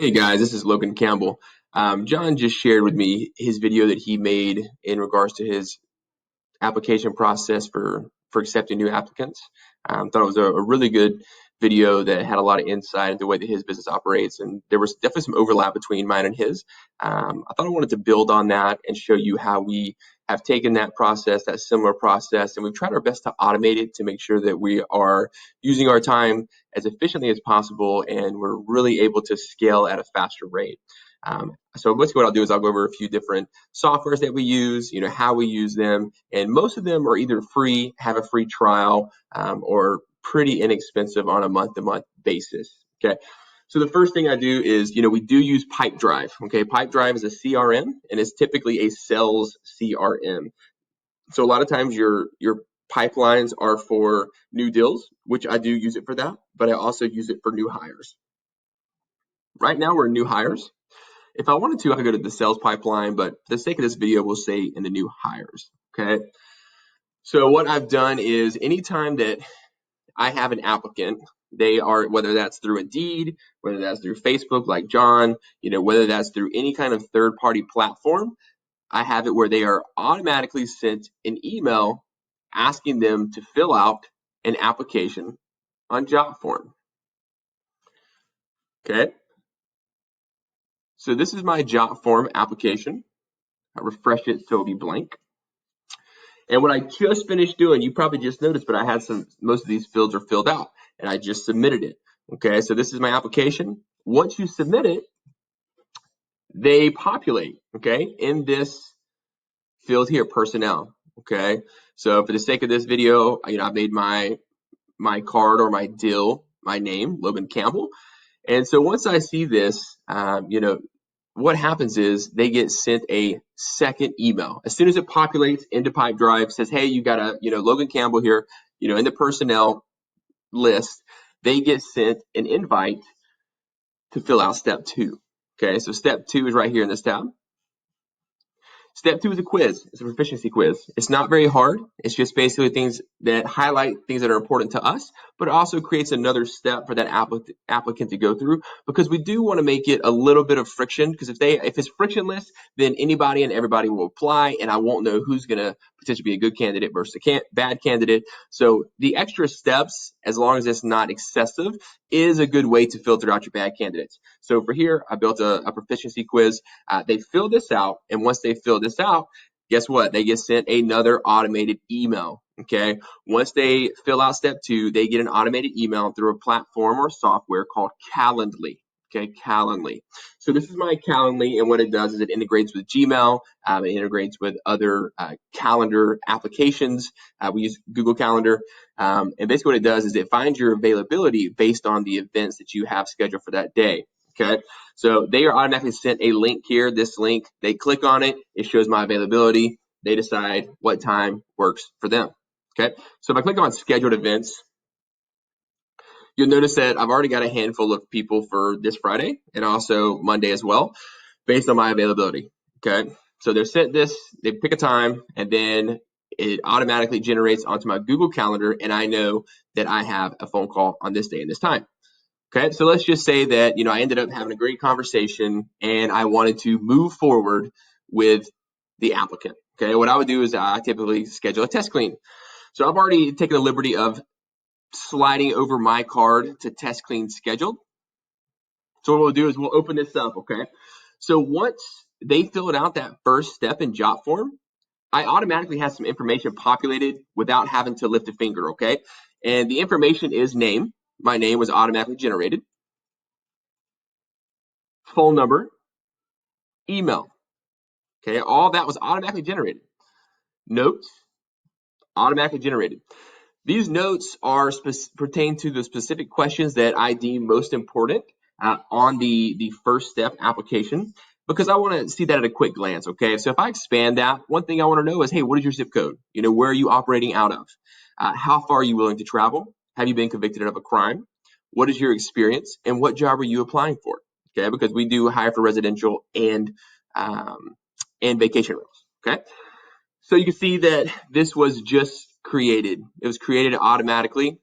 Hey guys, this is Logan Campbell. John just shared with me his video that he made in regards to his application process for accepting new applicants. Thought it was a really good video that had a lot of insight into the way that his business operates, and there was definitely some overlap between mine and his. I thought I wanted to build on that and show you how we have taken that process, that similar process, and we've tried our best to automate it to make sure that we are using our time as efficiently as possible and we're really able to scale at a faster rate. So basically what I'll do is I'll go over a few different softwares that we use, how we use them, and most of them are either free, have a free trial, or pretty inexpensive on a month-to-month basis. Okay. So the first thing I do is, we do use Pipedrive. Okay, Pipedrive is a CRM, and it's typically a sales CRM. So a lot of times your pipelines are for new deals, which I do use it for that, but I also use it for new hires. Right now we're new hires. If I wanted to, I could go to the sales pipeline, but for the sake of this video, we'll say in the new hires. Okay. So what I've done is anytime that I have an applicant, they are, whether that's through Indeed, whether that's through Facebook, like John, whether that's through any kind of third-party platform, I have it where they are automatically sent an email asking them to fill out an application on JotForm. Okay. So this is my JotForm application. I refresh it so it'll be blank. And what I just finished doing, you probably just noticed, but I had most of these fields are filled out and I just submitted it. Okay, so this is my application. Once you submit it, they populate, okay, in this field here, personnel. Okay, so for the sake of this video, I made my card or my deal, my name, Logan Campbell. And so once I see this, what happens is they get sent a second email. As soon as it populates into Pipedrive, says, hey, you got Logan Campbell here, in the personnel list, they get sent an invite to fill out step 2. Okay, so step 2 is right here in this tab. Step 2 is a quiz. It's a proficiency quiz. It's not very hard. It's just basically things that highlight things that are important to us, but it also creates another step for that applicant to go through, because we do want to make it a little bit of friction, because if it's frictionless, then anybody and everybody will apply, and I won't know who's going to potentially be a good candidate versus a bad candidate. So the extra steps, as long as it's not excessive, is a good way to filter out your bad candidates. So for here, I built a proficiency quiz. They fill this out, and once they fill this out, guess what? They get sent another automated email. Okay. Once they fill out step 2, they get an automated email through a platform or software called Calendly. Okay, Calendly. So this is my Calendly, and what it does is it integrates with Gmail. It integrates with other calendar applications. We use Google Calendar. And basically what it does is it finds your availability based on the events that you have scheduled for that day. Okay, so they are automatically sent a link here, this link. They click on it. It shows my availability. They decide what time works for them. Okay, so if I click on scheduled events, you'll notice that I've already got a handful of people for this Friday and also Monday as well, based on my availability. Okay, so they're sent this, they pick a time, and then it automatically generates onto my Google Calendar, and I know that I have a phone call on this day and this time. Okay, so let's just say that, I ended up having a great conversation and I wanted to move forward with the applicant. Okay, what I would do is I typically schedule a test clean. So I've already taken the liberty of sliding over my card to test clean scheduled. So what we'll do is we'll open this up, okay? So once they filled out that first step in JotForm, I automatically have some information populated without having to lift a finger, okay? And the information is name. My name was automatically generated. Phone number, email. Okay, all that was automatically generated. Notes, automatically generated. These notes are pertain to the specific questions that I deem most important on the first step application, because I want to see that at a quick glance. Okay, so if I expand that, one thing I want to know is, hey, what is your zip code? Where are you operating out of? How far are you willing to travel? Have you been convicted of a crime? What is your experience? And what job are you applying for? Okay, because we do hire for residential and vacation rentals. Okay, so you can see that this was just created. It was created automatically.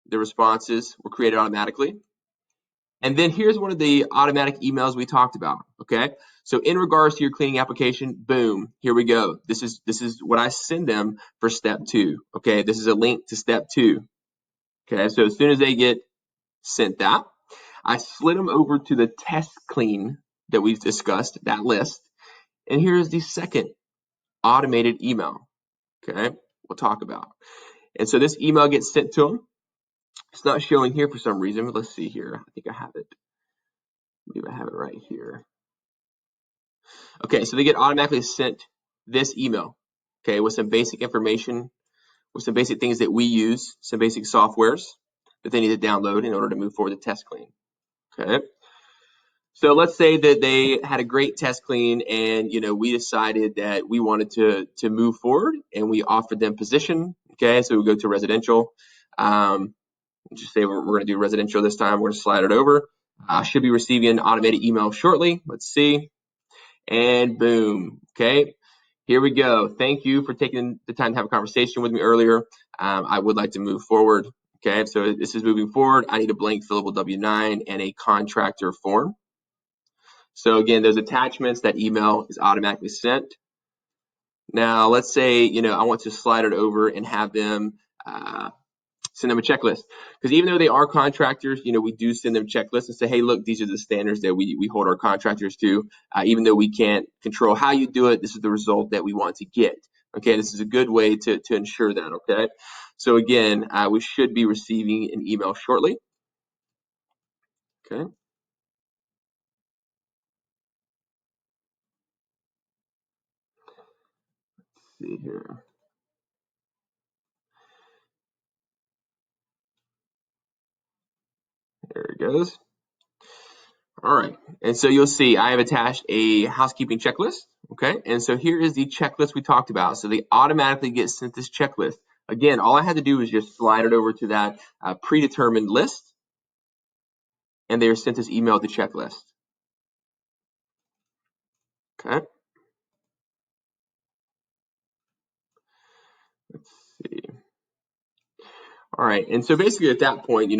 The responses were created automatically. And then here's one of the automatic emails we talked about. Okay. So in regards to your cleaning application, boom, here we go. This is what I send them for step 2. Okay. This is a link to step 2. Okay. So as soon as they get sent that, I slid them over to the test clean that we've discussed, that list. And here's the second automated email. Okay. We'll talk about. And so this email gets sent to them. It's not showing here for some reason, but let's see here. I think I have it. Maybe I have it right here. Okay, so they get automatically sent this email, okay, with some basic information, with some basic things that we use, some basic softwares that they need to download in order to move forward the test clean. Okay. So let's say that they had a great test clean and we decided that we wanted to move forward and we offered them position. Okay, so we go to residential. Just say we're going to do residential this time. We're going to slide it over. Should be receiving an automated email shortly. Let's see. And boom. Okay. Here we go. Thank you for taking the time to have a conversation with me earlier. I would like to move forward. Okay. So this is moving forward. I need a blank fillable W-9 and a contractor form. So again, those attachments, that email is automatically sent. Now, let's say, I want to slide it over and have them send them a checklist, because even though they are contractors, we do send them checklists and say, hey, look, these are the standards that we hold our contractors to. Even though we can't control how you do it, this is the result that we want to get. Okay, this is a good way to ensure that. Okay, so again, we should be receiving an email shortly. Okay. Let's see here. There it goes. All right, and so you'll see I have attached a housekeeping checklist. Okay, and so here is the checklist we talked about. So they automatically get sent this checklist. Again, all I had to do was just slide it over to that predetermined list, and they are sent this email, the checklist. Okay, let's see. All right, and so basically at that point,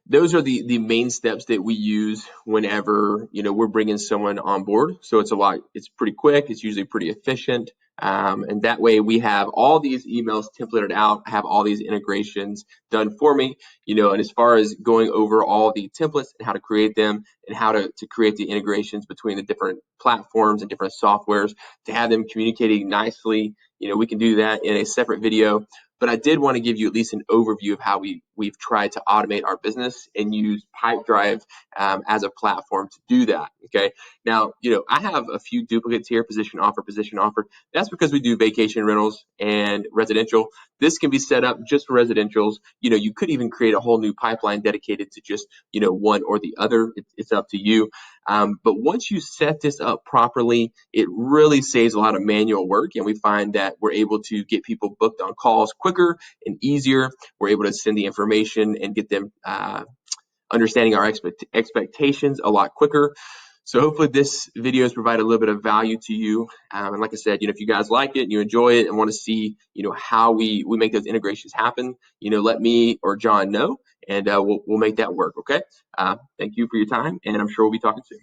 those are the main steps that we use whenever we're bringing someone on board. So it's pretty quick, it's usually pretty efficient, and that way we have all these emails templated out, have all these integrations done for me, and as far as going over all the templates and how to create them and how to create the integrations between the different platforms and different softwares to have them communicating nicely, we can do that in a separate video. But I did want to give you at least an overview of how we've tried to automate our business and use Pipedrive as a platform to do that. Okay. Now, I have a few duplicates here: position offer, position offer. That's because we do vacation rentals and residential. This can be set up just for residentials. You could even create a whole new pipeline dedicated to just one or the other. It's up to you. But once you set this up properly, it really saves a lot of manual work, and we find that we're able to get people booked on calls quicker and easier. We're able to send the information and get them understanding our expectations a lot quicker. So hopefully this video has provided a little bit of value to you. And like I said, if you guys like it and you enjoy it and want to see, how we make those integrations happen, let me or John know, and we'll make that work. Okay. Thank you for your time, and I'm sure we'll be talking soon.